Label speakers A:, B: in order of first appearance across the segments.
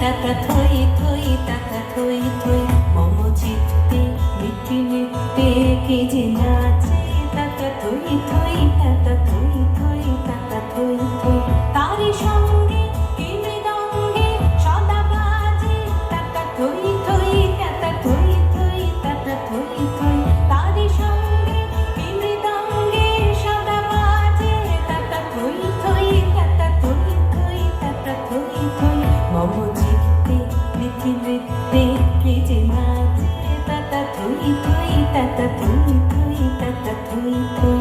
A: তাতা থই থই তাতা থই থই মম চিত্তে নিত্যি নিত্যে কে যে নাচে তাতা থই থই তাতা থই থই তাতা থই থই তারি সঙ্গে কি মৃদঙ্গে সদা বাজে তাতা থই থই তাতা থই থই তাতা থই থই তারি সঙ্গে কি মৃদঙ্গে সদা বাজে তাতা থই থই তাতা থই থই তাতা থই থই মম চিত্তে নিত্যি নিত্যে কে যে নাচে তাতা থই থই তাতা থই থই তাতা থই থই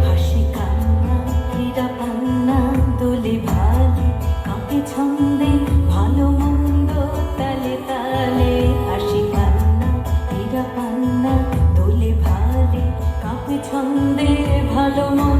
A: হাসি কান্না হীরা পান্না দোলে ভালে কাঁপে ছন্দে ভালো মন্দ তালে তালে হাসি কান্না হীরা পান্না দোলে ভালে কাঁপে ছন্দে ভালো মন্দ